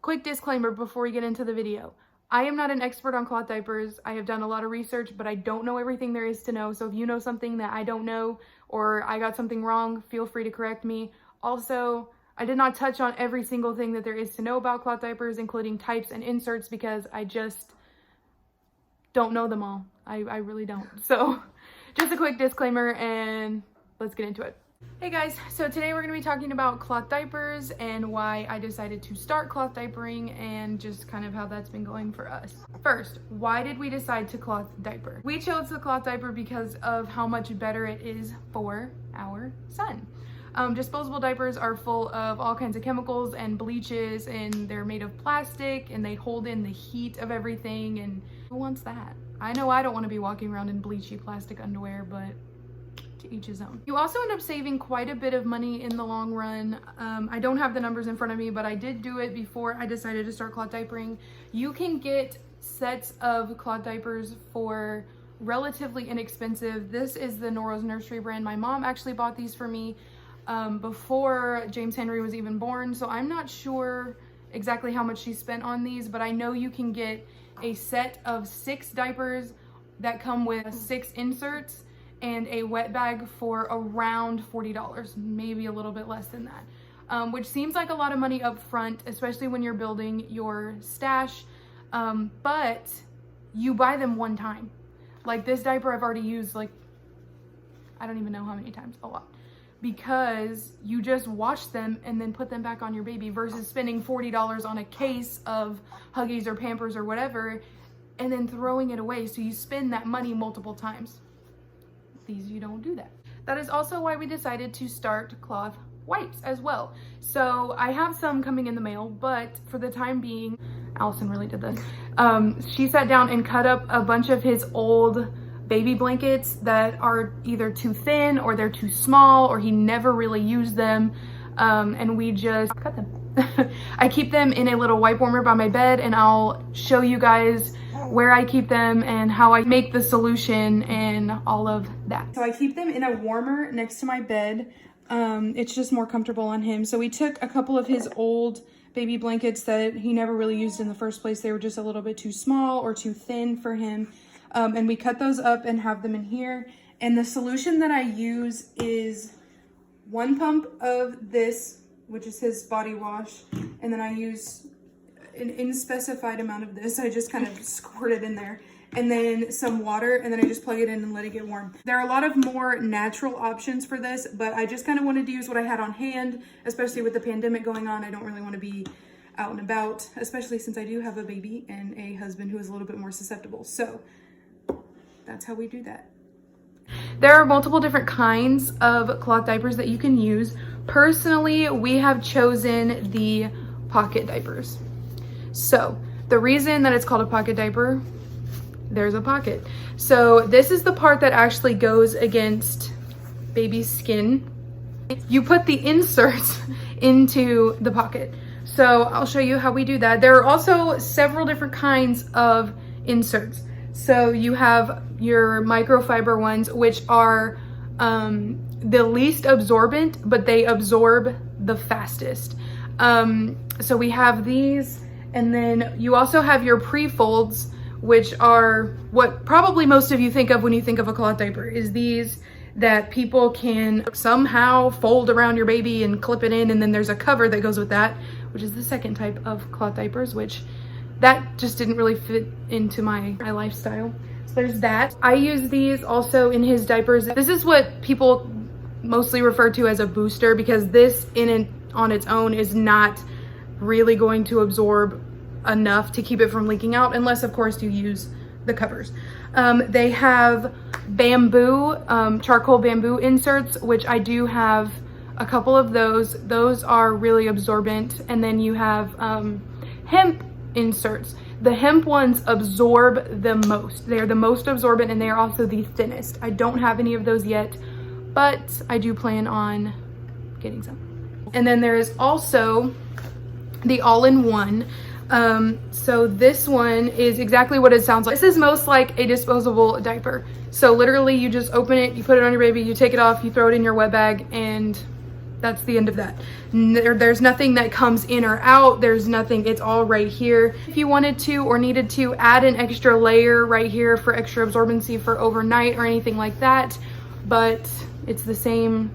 Quick disclaimer before we get into the video. I am not an expert on cloth diapers. I have done a lot of research, but I don't know everything there is to know. So if you know something that I don't know or I got something wrong, feel free to correct me. Also, I did not touch on every single thing that there is to know about cloth diapers, including types and inserts, because I just don't know them all. I really don't. So just a quick disclaimer and let's get into it. Hey guys, so today we're going to be talking about cloth diapers and why I decided to start cloth diapering and just kind of how that's been going for us. First, why did we decide to cloth diaper? We chose the cloth diaper because of how much better it is for our son. Disposable diapers are full of all kinds of chemicals and bleaches, and they're made of plastic and they hold in the heat of everything, and who wants that? I know I don't want to be walking around in bleachy plastic underwear, but to each his own. You also end up saving quite a bit of money in the long run. I don't have the numbers in front of me, but I did do it before I decided to start cloth diapering. You can get sets of cloth diapers for relatively inexpensive. This is the Noro's Nursery brand. My mom actually bought these for me before James Henry was even born, so I'm not sure exactly how much she spent on these, but I know you can get a set of 6 diapers that come with 6 inserts and a wet bag for around $40, maybe a little bit less than that, which seems like a lot of money up front, especially when you're building your stash, but you buy them one time. Like this diaper I've already used, like, I don't even know how many times, a lot, because you just wash them and then put them back on your baby versus spending $40 on a case of Huggies or Pampers or whatever and then throwing it away. So you spend that money multiple times. These, you don't do that. That is also why we decided to start cloth wipes as well. So I have some coming in the mail, but for the time being, Allison really did this. She sat down and cut up a bunch of his old baby blankets that are either too thin or they're too small or he never really used them, and we just cut them. I keep them in a little wipe warmer by my bed, and I'll show you guys where I keep them and how I make the solution and all of that. So I keep them in a warmer next to my bed. It's just more comfortable on him. So we took a couple of his old baby blankets that he never really used in the first place. They were just a little bit too small or too thin for him. And we cut those up and have them in here. And the solution that I use is 1 pump of this, which is his body wash. And then I use an unspecified amount of this. I just kind of squirt it in there. And then some water, and then I just plug it in and let it get warm. There are a lot of more natural options for this, but I just kind of wanted to use what I had on hand, especially with the pandemic going on. I don't really want to be out and about, especially since I do have a baby and a husband who is a little bit more susceptible. So that's how we do that. There are multiple different kinds of cloth diapers that you can use. Personally, we have chosen the pocket diapers. So the reason that it's called a pocket diaper, there's a pocket. So this is the part that actually goes against baby's skin. You put the inserts into the pocket. So I'll show you how we do that. There are also several different kinds of inserts. So you have your microfiber ones, which are the least absorbent, but they absorb the fastest. So we have these, and then you also have your pre-folds, which are what probably most of you think of when you think of a cloth diaper, is these that people can somehow fold around your baby and clip it in, and then there's a cover that goes with that, which is the second type of cloth diapers, which that just didn't really fit into my lifestyle. So there's that. I use these also in his diapers. This is what people mostly refer to as a booster, because this on its own is not really going to absorb enough to keep it from leaking out, unless of course you use the covers. They have bamboo, charcoal bamboo inserts, which I do have a couple of those. Those are really absorbent. And then you have hemp inserts. The hemp ones absorb the most. They're the most absorbent, and they are also the thinnest. I don't have any of those yet, but I do plan on getting some. And then there is also the all-in-one. So this one is exactly what it sounds like. This is most like a disposable diaper. So literally you just open it, you put it on your baby, you take it off, you throw it in your wet bag, and That's the end of that. There's nothing that comes in or out. There's nothing, it's all right here. If you wanted to or needed to add an extra layer right here for extra absorbency for overnight or anything like that, but it's the same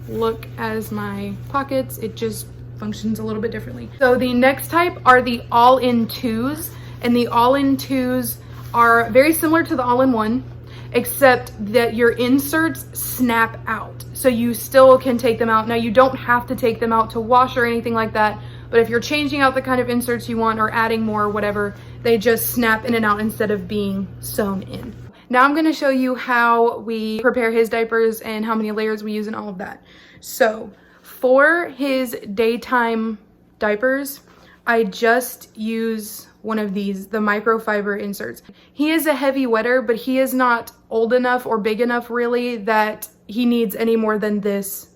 look as my pockets. It just functions a little bit differently. So the next type are the all-in twos, and the all-in twos are very similar to the all-in-one, except that your inserts snap out. So you still can take them out. Now you don't have to take them out to wash or anything like that, but if you're changing out the kind of inserts you want or adding more or whatever, they just snap in and out instead of being sewn in. Now I'm gonna show you how we prepare his diapers and how many layers we use and all of that. So for his daytime diapers, I just use one of these, the microfiber inserts. He is a heavy wetter, but he is not old enough or big enough really that he needs any more than this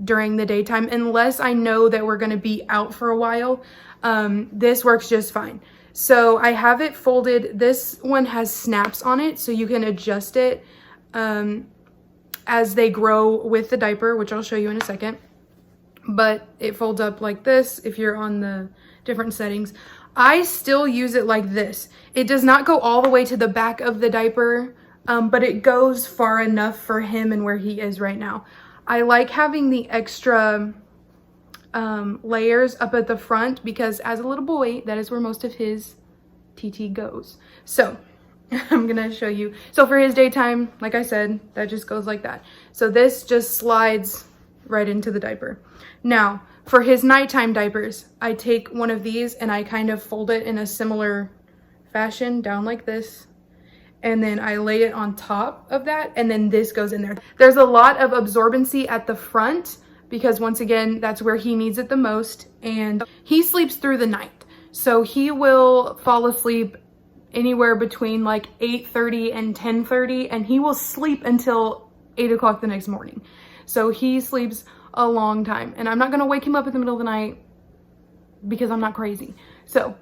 during the daytime, unless I know that we're gonna be out for a while. This works just fine. So I have it folded. This one has snaps on it, so you can adjust it as they grow with the diaper, which I'll show you in a second. But it folds up like this if you're on the different settings. I still use it like this. It does not go all the way to the back of the diaper, but it goes far enough for him and where he is right now. I like having the extra layers up at the front because as a little boy, that is where most of his TT goes. So I'm gonna show you. So for his daytime, like I said, that just goes like that. So this just slides right into the diaper. Now, for his nighttime diapers, I take one of these and I kind of fold it in a similar fashion down like this. And then I lay it on top of that, and then this goes in there. There's a lot of absorbency at the front because once again, that's where he needs it the most. And he sleeps through the night. So he will fall asleep anywhere between like 8:30 and 10:30, and he will sleep until 8 o'clock the next morning. So he sleeps a long time, and I'm not gonna wake him up in the middle of the night because I'm not crazy. So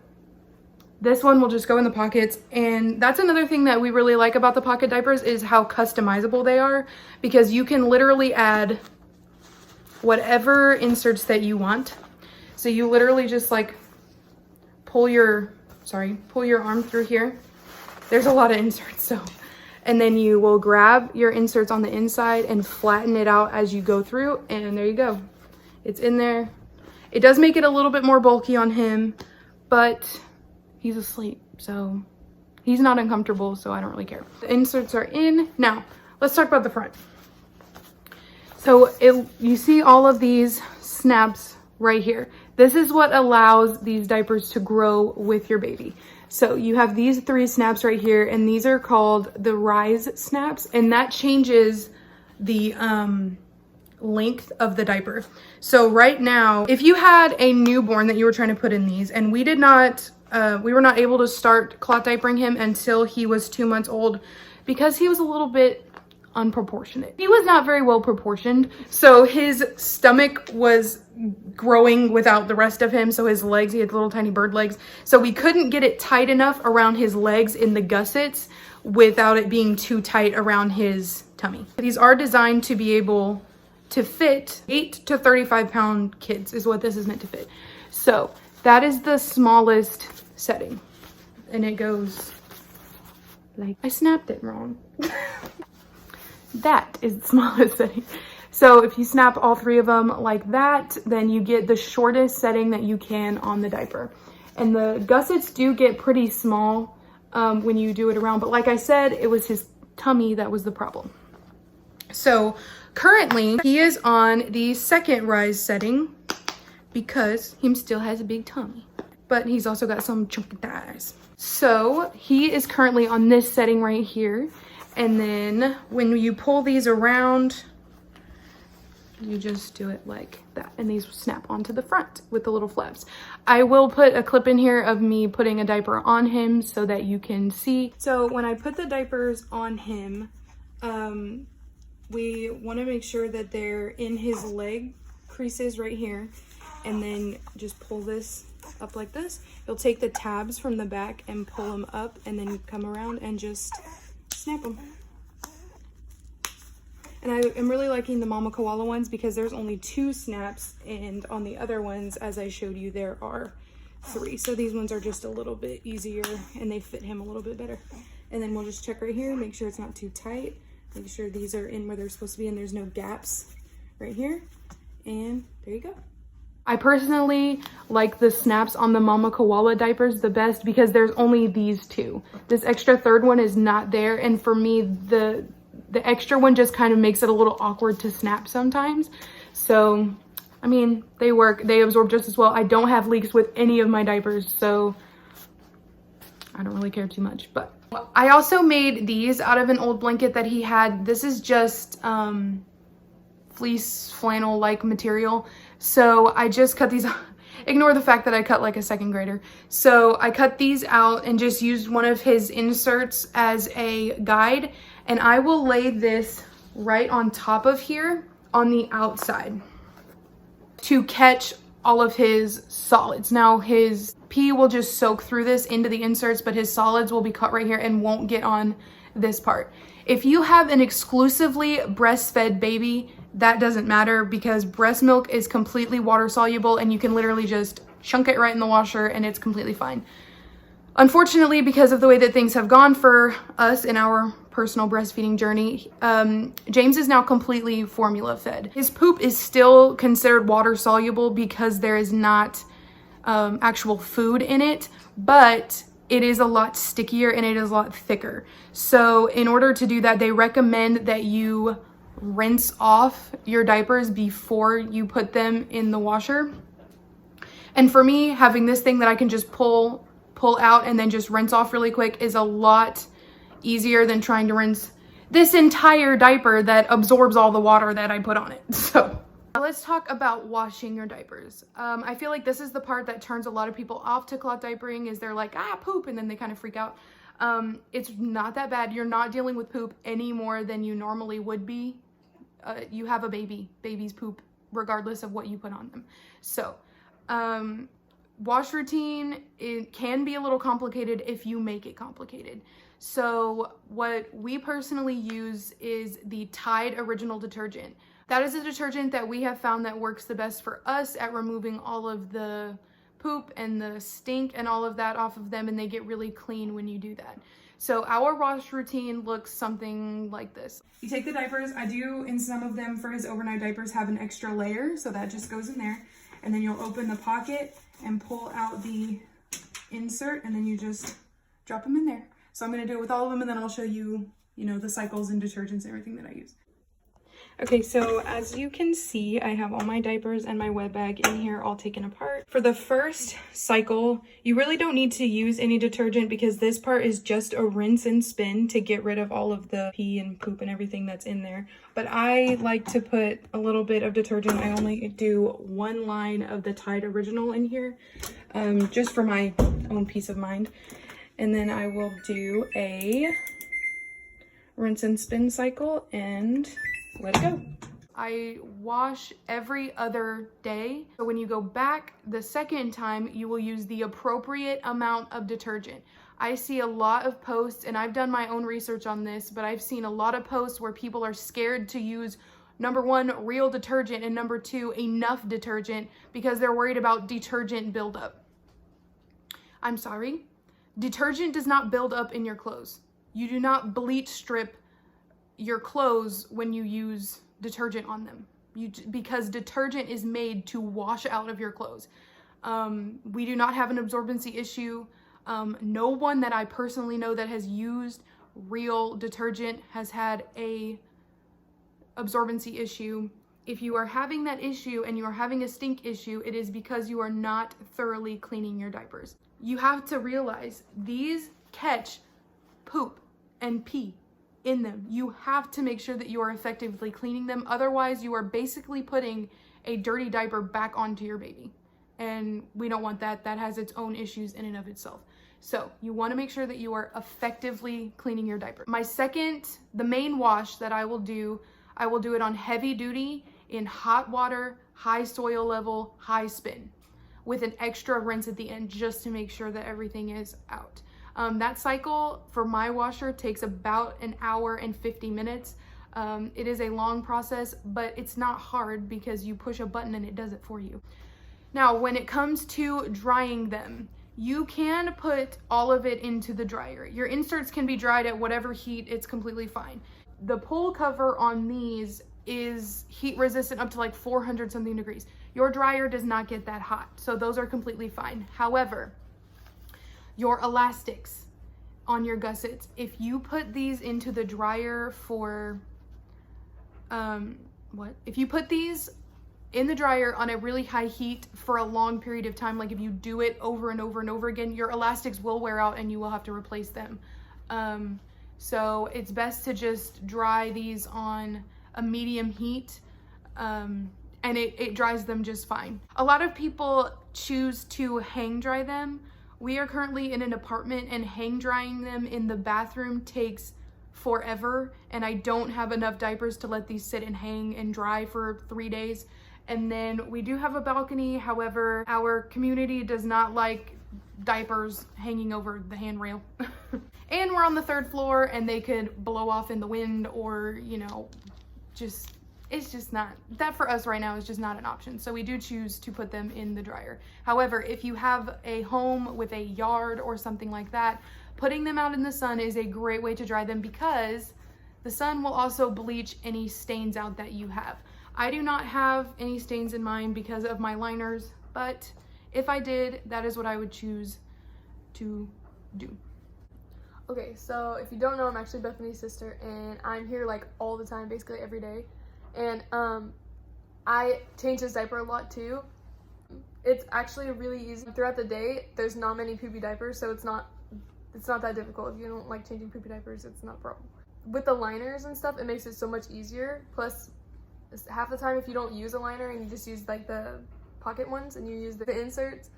this one will just go in the pockets, and that's another thing that we really like about the pocket diapers is how customizable they are, because you can literally add whatever inserts that you want. So you literally just like pull your arm through here. There's a lot of inserts, so. And then you will grab your inserts on the inside and flatten it out as you go through, and there you go. It's in there. It does make it a little bit more bulky on him, but he's asleep, so he's not uncomfortable, so I don't really care. The inserts are in. Now, let's talk about the front. So you see all of these snaps right here. This is what allows these diapers to grow with your baby. So you have these 3 snaps right here, and these are called the rise snaps, and that changes the length of the diaper. So right now, if you had a newborn that you were trying to put in these, and we were not able to start cloth diapering him until he was 2 months old because he was a little bit unproportionate. He was not very well proportioned, so his stomach was growing without the rest of him, so his legs, he had little tiny bird legs, so we couldn't get it tight enough around his legs in the gussets without it being too tight around his tummy. These are designed to be able to fit 8 to 35 pound kids is what this is meant to fit. So that is the smallest setting, and it goes like, I snapped it wrong. That is the smallest setting. So if you snap all 3 of them like that, then you get the shortest setting that you can on the diaper. And the gussets do get pretty small when you do it around, but like I said, it was his tummy that was the problem. So currently he is on the second rise setting because he still has a big tummy, but he's also got some chunky thighs. So he is currently on this setting right here. And then when you pull these around, you just do it like that, and these snap onto the front with the little flaps. I will put a clip in here of me putting a diaper on him so that you can see. So when I put the diapers on him, we want to make sure that they're in his leg creases right here, and then just pull this up like this. You'll take the tabs from the back and pull them up, and then come around and just snap them. And I am really liking the Mama Koala ones because there's only 2 snaps, and on the other ones, as I showed you, there are 3. So these ones are just a little bit easier and they fit him a little bit better. And then we'll just check right here, make sure it's not too tight. Make sure these are in where they're supposed to be and there's no gaps right here. And there you go. I personally like the snaps on the Mama Koala diapers the best because there's only these 2. This extra third one is not there, and for me, the extra one just kind of makes it a little awkward to snap sometimes. So, I mean, they work, they absorb just as well. I don't have leaks with any of my diapers, so I don't really care too much. But I also made these out of an old blanket that he had. This is just fleece flannel-like material. So I just cut these, ignore the fact that I cut like a 2nd grader. So I cut these out and just used one of his inserts as a guide. And I will lay this right on top of here on the outside to catch all of his solids. Now his pee will just soak through this into the inserts, but his solids will be cut right here and won't get on this part. If you have an exclusively breastfed baby, that doesn't matter because breast milk is completely water soluble and you can literally just chunk it right in the washer and it's completely fine. Unfortunately, because of the way that things have gone for us in our personal breastfeeding journey, James is now completely formula fed. His poop is still considered water soluble because there is not actual food in it, but it is a lot stickier and it is a lot thicker. So in order to do that, they recommend that you rinse off your diapers before you put them in the washer. And for me, having this thing that I can just pull out and then just rinse off really quick is a lot easier than trying to rinse this entire diaper that absorbs all the water that I put on it. So let's talk about washing your diapers. I feel like this is the part that turns a lot of people off to cloth diapering, is they're like, poop, and then they kind of freak out. It's not that bad. You're not dealing with poop any more than you normally would be. You have a baby. Babies poop regardless of what you put on them. So wash routine, it can be a little complicated if you make it complicated. So what we personally use is the Tide original detergent. That is a detergent that we have found that works the best for us at removing all of the poop and the stink and all of that off of them, and they get really clean when you do that. So our wash routine looks something like this. You take the diapers. I do, in some of them for his overnight diapers, have an extra layer, so that just goes in there. And then you'll open the pocket and pull out the insert, and then you just drop them in there. So I'm gonna do it with all of them, and then I'll show you, the cycles and detergents and everything that I use. Okay, so as you can see, I have all my diapers and my wet bag in here all taken apart. For the first cycle, you really don't need to use any detergent because this part is just a rinse and spin to get rid of all of the pee and poop and everything that's in there. But I like to put a little bit of detergent. I only do 1 line of the Tide Original in here, just for my own peace of mind. And then I will do a rinse and spin cycle and let it go. I wash every other day. So when you go back the second time, you will use the appropriate amount of detergent. I see a lot of posts, and I've done my own research on this, but I've seen a lot of posts where people are scared to use, number 1, real detergent, and number 2, enough detergent because they're worried about detergent buildup. I'm sorry. Detergent does not build up in your clothes. You do not bleach strip your clothes when you use detergent on them, because detergent is made to wash out of your clothes. We do not have an absorbency issue. No one that I personally know that has used real detergent has had a absorbency issue. If you are having that issue and you are having a stink issue, it is because you are not thoroughly cleaning your diapers. You have to realize these catch poop and pee in them. You have to make sure that you are effectively cleaning them. Otherwise, you are basically putting a dirty diaper back onto your baby. And we don't want that. That has its own issues in and of itself. So you want to make sure that you are effectively cleaning your diaper. The main wash that I will do it on heavy duty in hot water, high soil level, high spin, with an extra rinse at the end just to make sure that everything is out. That cycle for my washer takes about 1 hour and 50 minutes. It is a long process, but it's not hard because you push a button and it does it for you. Now, when it comes to drying them, you can put all of it into the dryer. Your inserts can be dried at whatever heat, it's completely fine. The pull cover on these is heat resistant up to like 400 something degrees. Your dryer does not get that hot, so those are completely fine. However, your elastics on your gussets, if you put these into the dryer for, if you put these in the dryer on a really high heat for a long period of time, like if you do it over and over and over again, your elastics will wear out and you will have to replace them. So it's best to just dry these on a medium heat, and it dries them just fine. A lot of people choose to hang dry them. We are currently in an apartment and hang drying them in the bathroom takes forever, and I don't have enough diapers to let these sit and hang and dry for 3 days. And then we do have a balcony. However, our community does not like diapers hanging over the handrail. And we're on the 3rd floor and they could blow off in the wind, or, you know, it's just not, that for us right now is just not an option. So we do choose to put them in the dryer. However, if you have a home with a yard or something like that, putting them out in the sun is a great way to dry them, because the sun will also bleach any stains out that you have. I do not have any stains in mine because of my liners, but if I did, that is what I would choose to do. Okay, so if you don't know, I'm actually Bethany's sister, and I'm here like all the time, basically every day. And I change his diaper a lot too. It's actually really easy. Throughout the day, there's not many poopy diapers, so it's not that difficult. If you don't like changing poopy diapers, it's not a problem. With the liners and stuff, it makes it so much easier. Plus, half the time if you don't use a liner and you just use like the pocket ones and you use the inserts,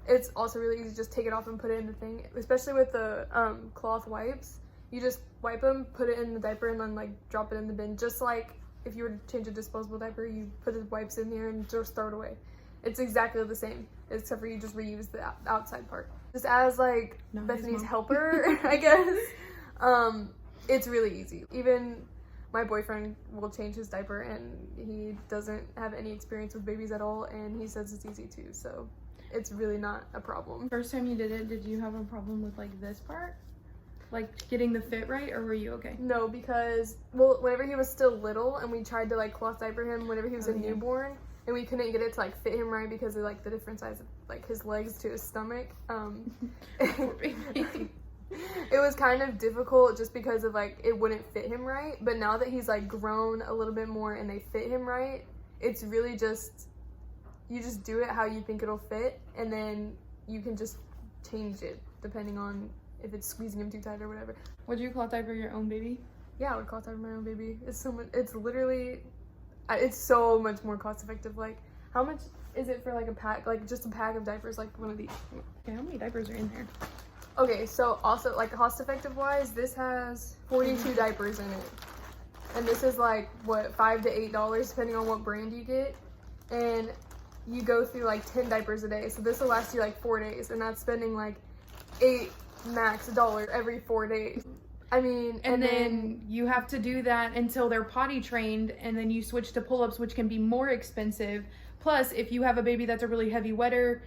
it's also really easy to just take it off and put it in the thing. Especially with the cloth wipes, you just wipe them, put it in the diaper, and then like drop it in the bin. Just like if you were to change a disposable diaper, you put the wipes in here and just throw it away. It's exactly the same, except for you just reuse the outside part. Just as like Bethany's helper, I guess. It's really easy. Even my boyfriend will change his diaper and he doesn't have any experience with babies at all, and he says it's easy too, so it's really not a problem. First time you did it, did you have a problem with like this part? Like getting the fit right, or were you okay? No, because, well, whenever he was still little and we tried to like cloth diaper him whenever he was a newborn, and we couldn't get it to like fit him right because of like the different size of like his legs to his stomach. Poor baby. It was kind of difficult just because of like it wouldn't fit him right. But now that he's like grown a little bit more and they fit him right, it's really just, you just do it how you think it'll fit, and then you can just change it depending on if it's squeezing him too tight or whatever. Would you cloth diaper your own baby? Yeah, I would cloth diaper my own baby. It's so much, it's literally, it's so much more cost effective. Like, how much is it for like a pack, like just a pack of diapers, like one of these? Okay, how many diapers are in there? Okay, so also like cost effective wise, this has 42 diapers in it. And this is like, what, $5 to $8 depending on what brand you get. And you go through like 10 diapers a day. So this will last you like 4 days, and that's spending like $8 max every 4 days. I mean, and then you have to do that until they're potty trained, and then you switch to pull-ups, which can be more expensive. Plus, if you have a baby that's a really heavy wetter,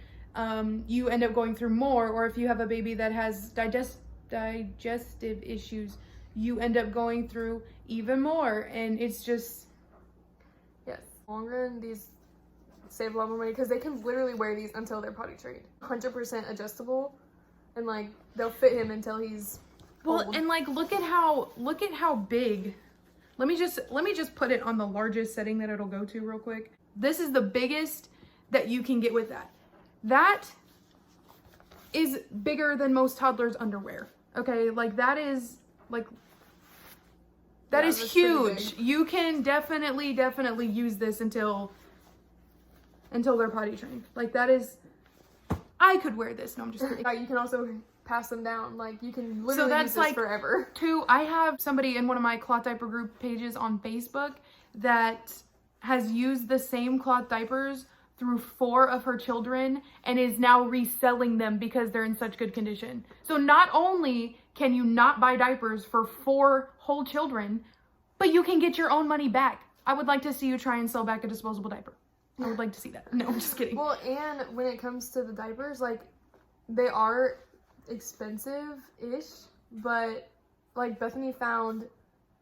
you end up going through more. Or if you have a baby that has digestive issues, you end up going through even more. And it's just, yes, long run, these save a lot more money because they can literally wear these until they're potty trained. 100% adjustable, and like they'll fit him until he's old. And like look at how big. Let me just put it on the largest setting that it'll go to real quick. This is the biggest that you can get with that. That is bigger than most toddlers' underwear. Okay, like that is huge. You can definitely use this until they're potty trained. Like that is, I could wear this. No, I'm just kidding. You can also pass them down. Like you can literally use this forever. I have somebody in one of my cloth diaper group pages on Facebook that has used the same cloth diapers through 4 of her children and is now reselling them because they're in such good condition. So not only can you not buy diapers for 4 whole children, but you can get your own money back. I would like to see you try and sell back a disposable diaper. I would like to see that. No, I'm just kidding. Well, and when it comes to the diapers, like, they are expensive-ish, but, like, Bethany found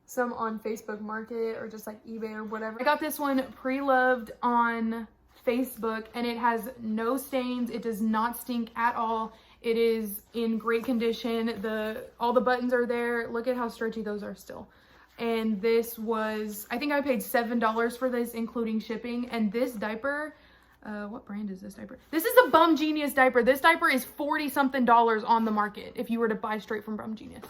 some on Facebook Market or just, like, eBay or whatever. I got this one pre-loved on Facebook, and it has no stains. It does not stink at all. It is in great condition. All the buttons are there. Look at how stretchy those are still. And this was, I think I paid $7 for this, including shipping. And this diaper, what brand is this diaper? This is the Bum Genius diaper. This diaper is $40-something on the market if you were to buy straight from Bum Genius.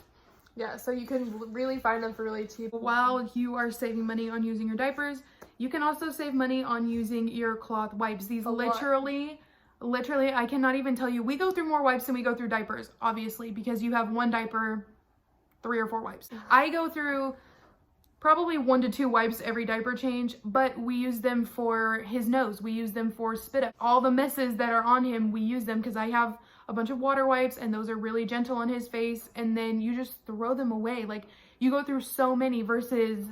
Yeah, so you can really find them for really cheap. While you are saving money on using your diapers, you can also save money on using your cloth wipes. These literally, I cannot even tell you. We go through more wipes than we go through diapers, obviously, because you have one diaper, 3 or 4 wipes. I go through probably 1 to 2 wipes every diaper change, but we use them for his nose. We use them for spit up. All the messes that are on him, we use them because I have a bunch of water wipes and those are really gentle on his face, and then you just throw them away. Like, you go through so many versus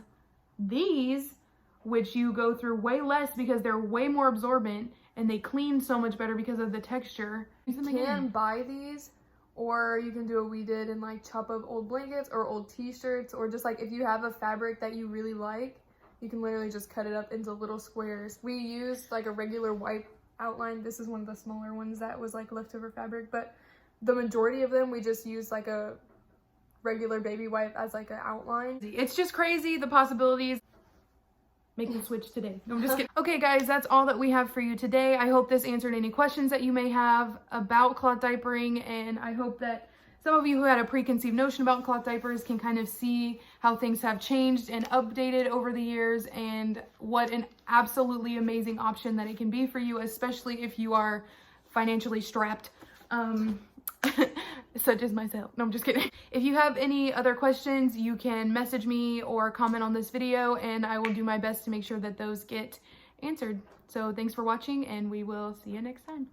these, which you go through way less because they're way more absorbent and they clean so much better because of the texture. You can buy these, or you can do what we did and like chop up old blankets or old t-shirts, or just like if you have a fabric that you really like, you can literally just cut it up into little squares. We used like a regular wipe outline. This is one of the smaller ones that was like leftover fabric, but the majority of them we just used like a regular baby wipe as like an outline. It's just crazy, the possibilities. Make the switch today. No, I'm just kidding. Okay, guys, that's all that we have for you today. I hope this answered any questions that you may have about cloth diapering, and I hope that some of you who had a preconceived notion about cloth diapers can kind of see how things have changed and updated over the years, and what an absolutely amazing option that it can be for you, especially if you are financially strapped. Such as myself. No, I'm just kidding. If you have any other questions, you can message me or comment on this video, and I will do my best to make sure that those get answered. So thanks for watching, and we will see you next time.